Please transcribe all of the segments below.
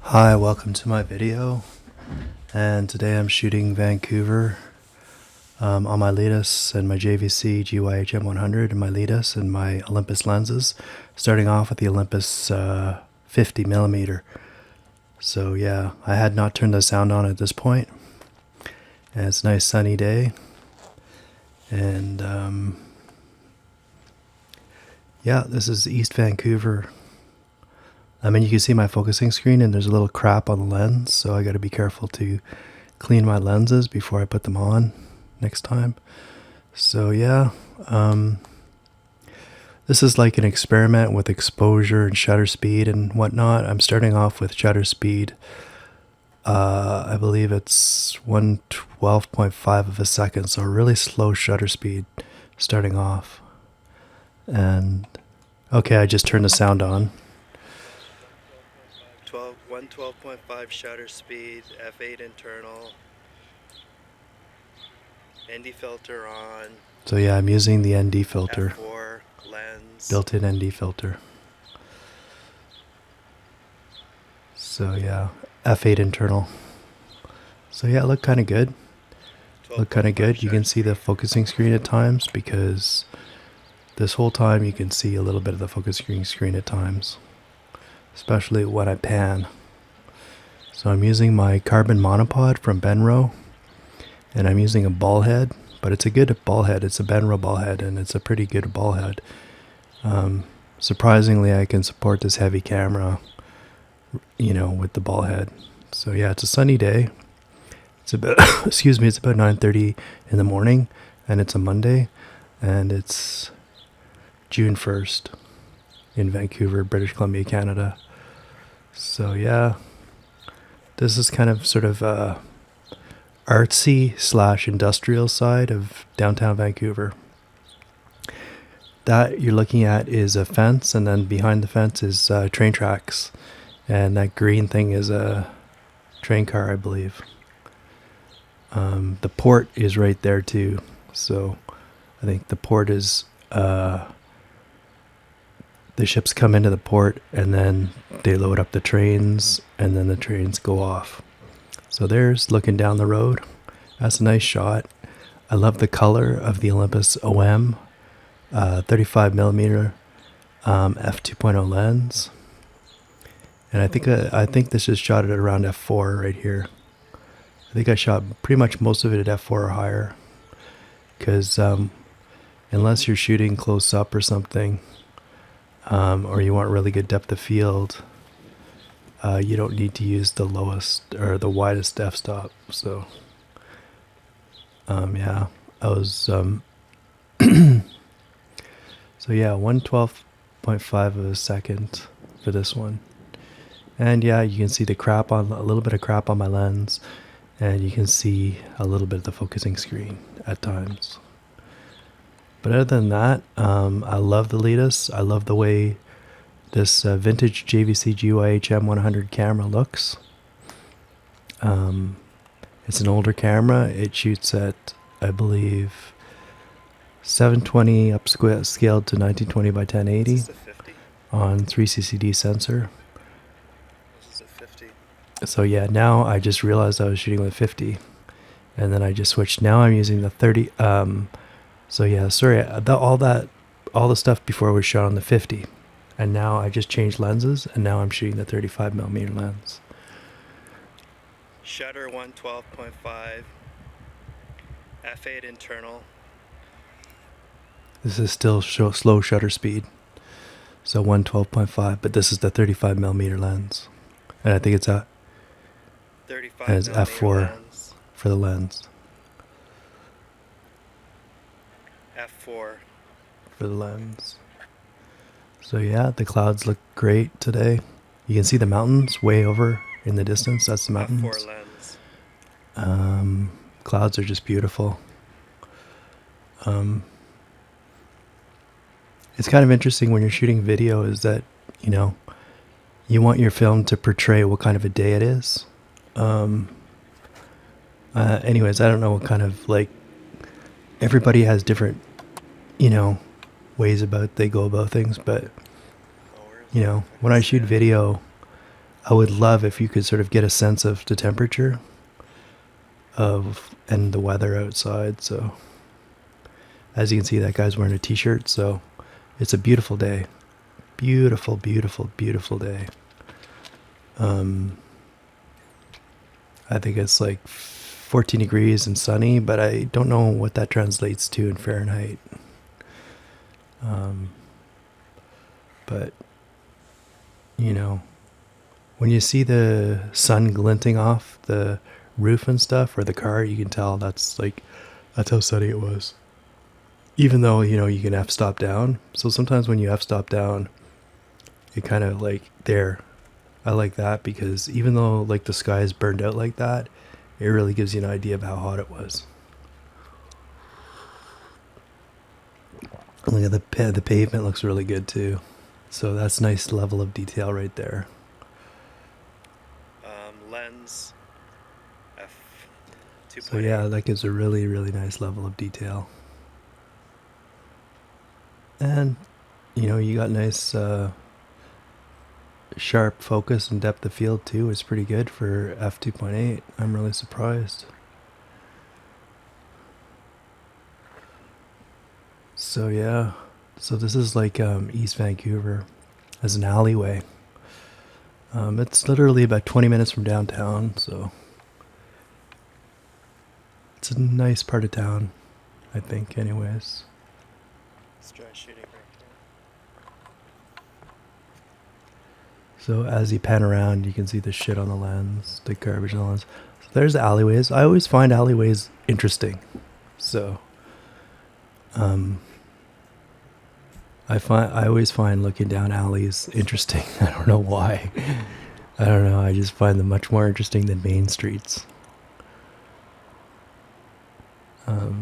Hi, welcome to my video, and today I'm shooting Vancouver on my Letus and my JVC GYHM 100 and my Letus and my Olympus lenses, starting off with the Olympus 50mm. So yeah, I had not turned the sound on at this point, and it's a nice sunny day, and yeah, this is East Vancouver. I mean, you can see my focusing screen and there's a little crap on the lens, so I got to be careful to clean my lenses before I put them on next time. So yeah, this is like an experiment with exposure and shutter speed and whatnot. I'm starting off with shutter speed. I believe it's 1/12.5 of a second, so a really slow shutter speed starting off. And okay, I just turned the sound on. 112.5 shutter speed, f8 internal, ND filter on. So yeah, I'm using the ND filter, f4 lens, built-in ND filter. So yeah, f8 internal. So yeah, it looked kind of good. Looked kind of good. You can see the focusing screen at times because this whole time you can see a little bit of the focusing screen at times, especially when I pan. So I'm using my carbon monopod from Benro, and I'm using a ball head, but it's a good ball head. It's a Benro ball head, and it's a pretty good ball head. Surprisingly, I can support this heavy camera, with the ball head. So yeah, it's a sunny day. It's about, excuse me, it's about 9:30 in the morning, and it's a Monday, and it's June 1st in Vancouver, British Columbia, Canada. So yeah, this is kind of sort of artsy / industrial side of downtown Vancouver. That you're looking at is a fence, and then behind the fence is train tracks, and that green thing is a train car, I believe. The port is right there too, so I think the port is the ships come into the port and then they load up the trains and then the trains go off. So there's looking down the road. That's a nice shot. I love the color of the Olympus OM 35mm f2.0 lens. And I think this is shot at around f4 right here. I think I shot pretty much most of it at f4 or higher, because unless you're shooting close up or something, or you want really good depth of field, you don't need to use the lowest or the widest f-stop. So yeah, I was so yeah, 1/12.5 of a second for this one. And yeah, you can see the crap on a little bit of crap on my lens, and you can see a little bit of the focusing screen at times. But other than that, I love the Letus. I love the way this vintage JVC GYHM 100 camera looks. It's an older camera. It shoots at, I believe, 720 upscaled to 1920 by 1080 on 3CCD sensor. This is a 50. So yeah, now I just realized I was shooting with 50, and then I just switched. Now I'm using the 30. So yeah, sorry, all the stuff before was shot on the 50, and now I just changed lenses, and now I'm shooting the 35mm lens. Shutter 1/12.5, f8 internal. This is still slow shutter speed, so 1/12.5, but this is the 35mm lens, and I think it's a 35 and it's f4 lens for the lens. f4 for the lens. So yeah, the clouds look great today. You can see the mountains way over in the distance. That's the mountains. f4 lens. Clouds are just beautiful. It's kind of interesting when you're shooting video is that, you want your film to portray what kind of a day it is. Anyways, I don't know what kind of, everybody has different, ways they go about things, but, when I shoot video, I would love if you could sort of get a sense of the temperature of and the weather outside. So as you can see, that guy's wearing a t-shirt, so it's a beautiful day. Beautiful, beautiful, beautiful day. I think it's like 14 degrees and sunny, but I don't know what that translates to in Fahrenheit. But, you know, when you see the sun glinting off the roof and stuff, or the car, you can tell that's how sunny it was. Even though, you know, you can f-stop down. So sometimes when you f-stop down, it kind of like there. I like that because even though like the sky is burned out like that, it really gives you an idea of how hot it was. Look at the pavement looks really good too. So that's nice level of detail right there. Lens f 2.8. So yeah, that gives a really, really nice level of detail. And you know, you got nice sharp focus and depth of field too. It's pretty good for f2.8. I'm really surprised. So yeah, so this is like East Vancouver as an alleyway. It's literally about 20 minutes from downtown, so it's a nice part of town, I think, anyways. Let's try shooting right So as you pan around, you can see the shit on the lens, the garbage on the lens. So there's the alleyways. I always find alleyways interesting. So I always find looking down alleys interesting. I don't know why. I don't know. I just find them much more interesting than main streets. So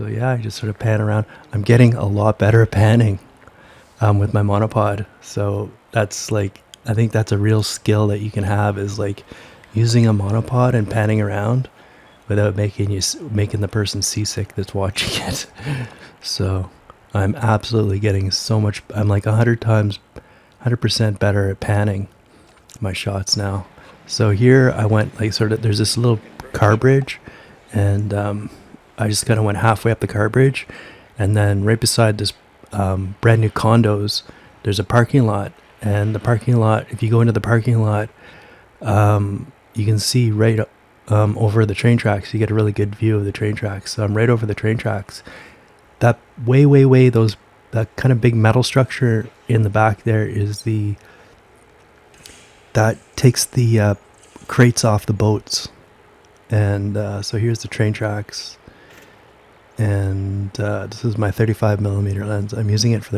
yeah, I just sort of pan around. I'm getting a lot better at panning with my monopod. So that's like, I think that's a real skill that you can have, is like using a monopod and panning around without making the person seasick that's watching it. So I'm absolutely getting so much. I'm like 100% better at panning my shots now. So here I went like sort of, there's this little car bridge, and I just kind of went halfway up the car bridge, and then right beside this brand new condos, there's a parking lot. And the parking lot, if you go into the parking lot, you can see right over the train tracks. You get a really good view of the train tracks. So I'm right over the train tracks. That way, that kind of big metal structure in the back there is that takes the crates off the boats. And so here's the train tracks. And this is my 35mm lens. I'm using it for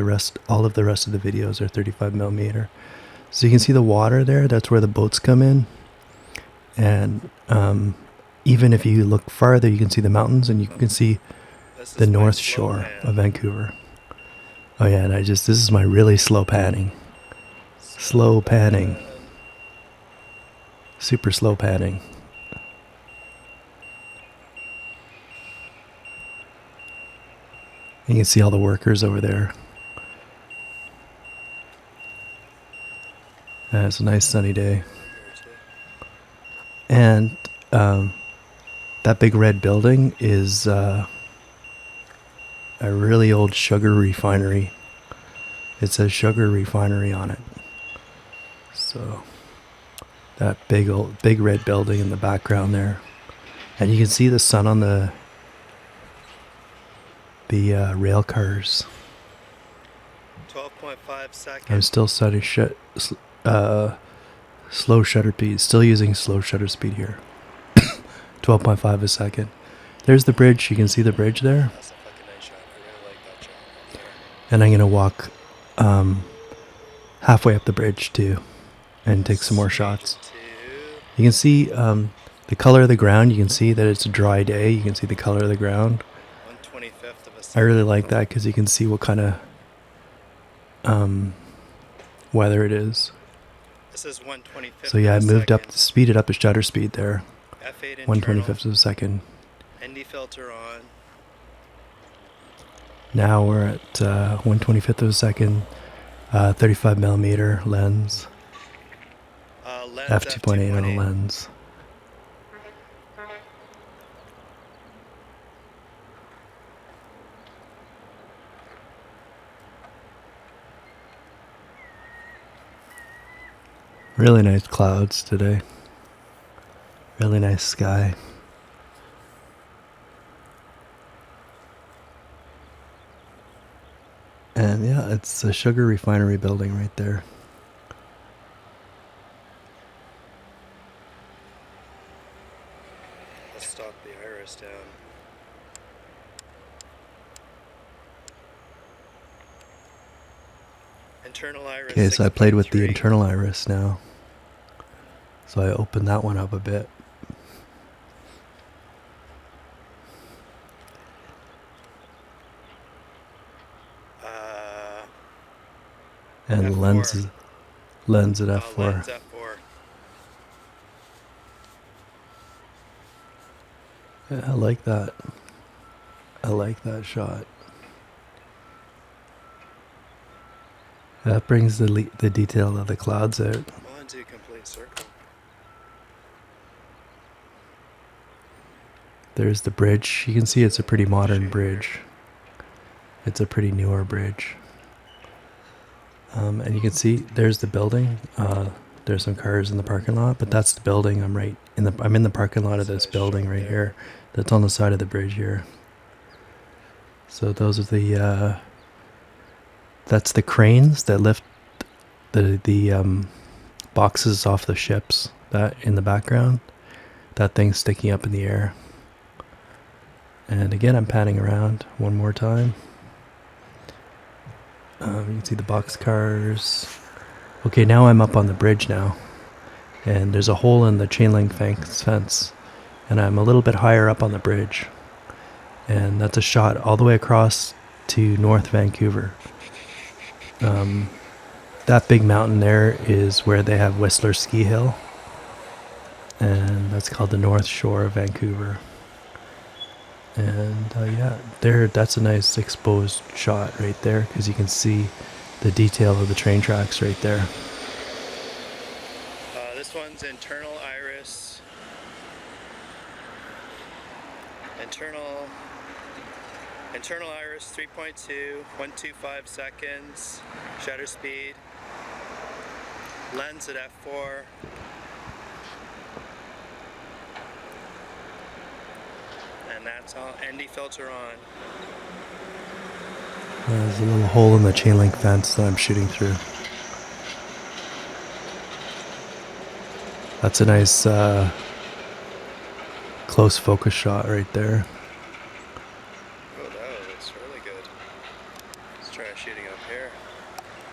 all of the rest of the videos are 35mm. So you can see the water there. That's where the boats come in. And even if you look farther, you can see the mountains, and you can see the north shore of Vancouver. Oh yeah, and this is my really slow panning. Slow panning. Super slow panning. You can see all the workers over there. It's a nice sunny day. And that big red building is a really old sugar refinery. It says sugar refinery on it. So that big red building in the background there. And you can see the sun on the rail cars. 12.5 seconds. I'm still setting slow shutter speed. Still using slow shutter speed here. 12.5 a second. There's the bridge. You can see the bridge there. That's a fucking nice shot. I really like that shot. And I'm gonna walk halfway up the bridge too, and take some more shots. You can see the color of the ground. You can see that it's a dry day. You can see the color of the ground. 1/25 of a I second. really like that because you can see what kind of weather it is. This is 1/25. So yeah, I speeded up the shutter speed there. F8 1/25 of a second. ND filter on. Now we're at 1/25 of a second, 35mm lens. Lens f2.8 on a f2.8. lens. Really nice clouds today. Really nice sky. And yeah, it's a sugar refinery building right there. Let's stop the iris down. Internal iris. Okay, so I played with the 6.3. internal iris now. So I opened that one up a bit. And F4. lens at f4. Lens f4. Yeah, I like that. I like that shot. That brings the detail of the clouds out. We'll undo complete circle. There's the bridge. You can see it's a pretty modern bridge. It's a pretty newer bridge. And you can see there's the building. There's some cars in the parking lot, but that's the building. I'm in the parking lot of this building right here. That's on the side of the bridge here. So those are the that's the cranes that lift the boxes off the ships. That in the background, that thing's sticking up in the air. And again, I'm panning around one more time. You can see the box cars. Okay, now I'm up on the bridge now. And there's a hole in the chain link fence. And I'm a little bit higher up on the bridge. And that's a shot all the way across to North Vancouver. That big mountain there is where they have Whistler Ski Hill. And that's called the North Shore of Vancouver. And yeah, that's a nice exposed shot right there because you can see the detail of the train tracks right there. This one's internal iris. Internal iris 3.2, 125 seconds, shutter speed, lens at f4, and that's all. ND filter on. There's a little hole in the chain link fence that I'm shooting through. That's a nice close focus shot right there. Oh, that looks really good. Let's try shooting up here.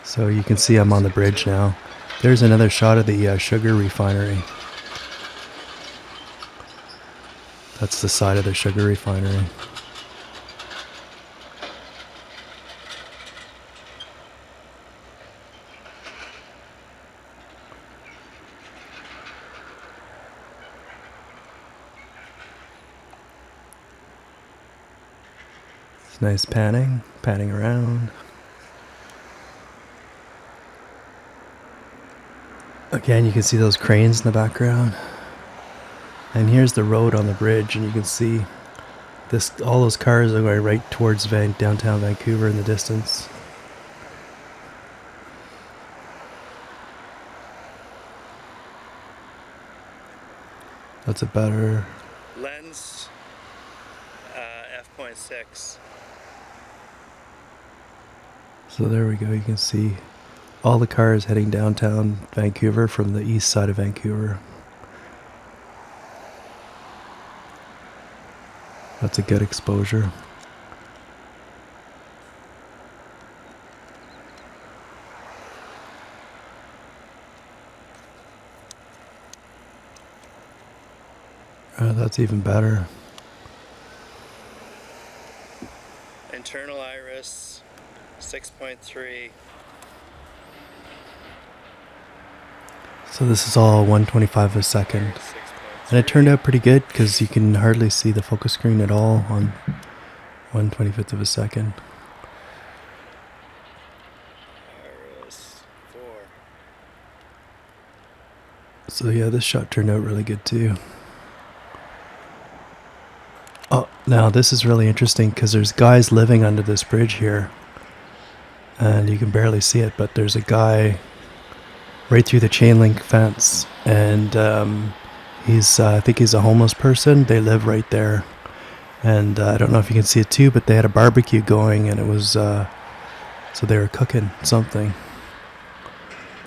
So you can see I'm on the bridge now. There's another shot of the sugar refinery. That's the side of the sugar refinery. It's nice panning around. Again, you can see those cranes in the background. And here's the road on the bridge, and you can see all those cars are going right towards downtown Vancouver in the distance. That's a better Lens f.6. So there we go. You can see all the cars heading downtown Vancouver from the east side of Vancouver. That's a good exposure. That's even better. Internal iris 6.3. So this is all 125 a second. And it turned out pretty good because you can hardly see the focus screen at all on 1/25th of a second. Iris 4. So yeah, this shot turned out really good too. Oh, now this is really interesting because there's guys living under this bridge here. And you can barely see it, but there's a guy right through the chain link fence. And he's, I think he's a homeless person. They live right there. And I don't know if you can see it too, but they had a barbecue going and it was, so they were cooking something.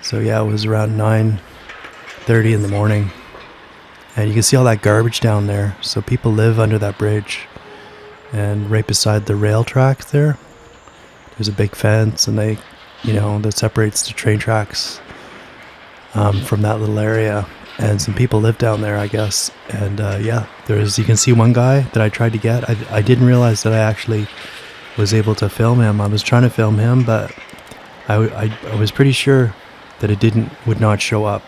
So yeah, it was around 9:30 in the morning. And you can see all that garbage down there. So people live under that bridge. And right beside the rail track there, there's a big fence, and they, that separates the train tracks from that little area. And some people live down there, I guess. And yeah, you can see one guy that I tried to get. I didn't realize that I actually was able to film him. I was trying to film him, but I was pretty sure that it would not show up.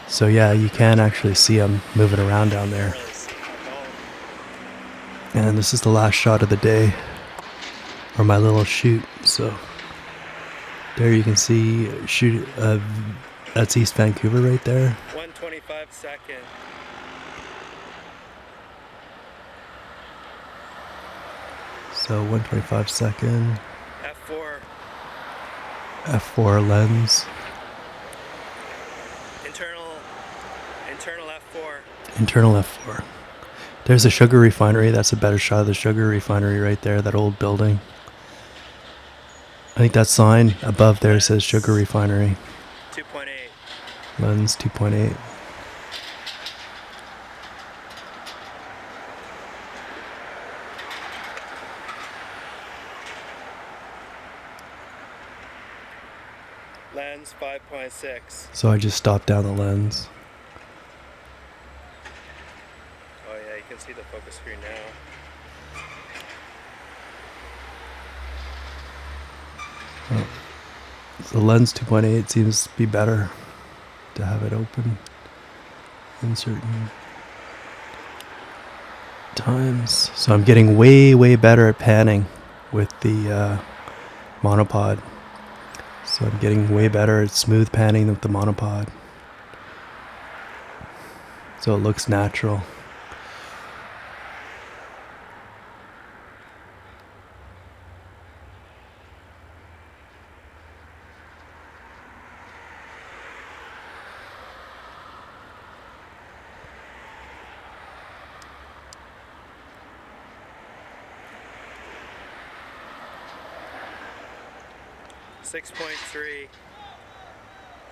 So yeah, you can actually see him moving around down there. And this is the last shot of the day, or my little shoot. So there you can see that's East Vancouver right there. 125 second. So 125 second. F4. F4 lens. Internal F4. Internal F4. There's a sugar refinery. That's a better shot of the sugar refinery right there, that old building. I think that sign above there says sugar refinery. 2.8. Lens 2.8. Lens 5.6. So I just stopped down the lens. Oh yeah, you can see the focus screen now. So lens 2.8 seems to be better to have it open in certain times. So I'm getting way better at panning with the monopod. So I'm getting way better at smooth panning with the monopod. So it looks natural.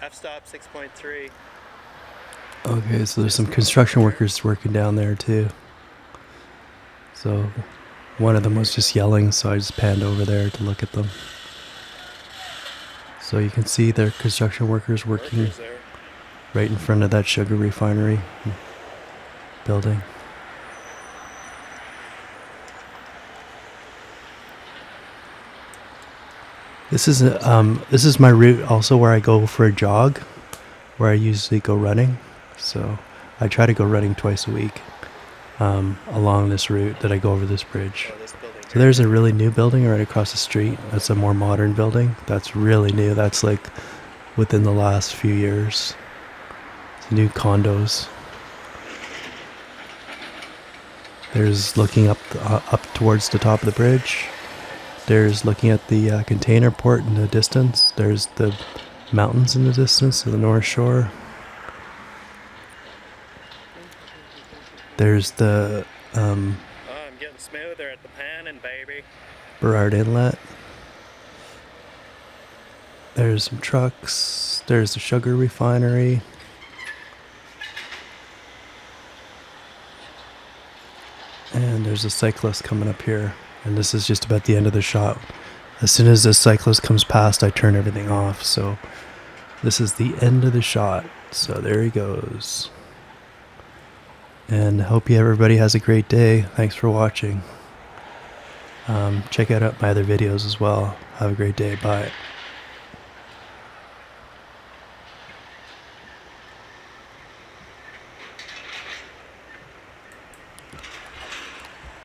F-stop 6.3. Okay, so there's some construction workers working down there too. So one of them was just yelling, so I just panned over there to look at them. So you can see their construction workers working right in front of that sugar refinery building. This is my route also where I go for a jog, where I usually go running. So I try to go running twice a week along this route that I go over this bridge. So there's a really new building right across the street. That's a more modern building. That's really new. That's like within the last few years. It's new condos. There's looking up towards the top of the bridge. There's looking at the container port in the distance. There's the mountains in the distance to the North Shore. There's the I'm getting smoother at the panning, baby. Burrard Inlet. There's some trucks. There's the sugar refinery. And there's a cyclist coming up here. And this is just about the end of the shot. As soon as the cyclist comes past, I turn everything off. So this is the end of the shot. So there he goes. And hope everybody has a great day. Thanks for watching. Check out my other videos as well. Have a great day. Bye.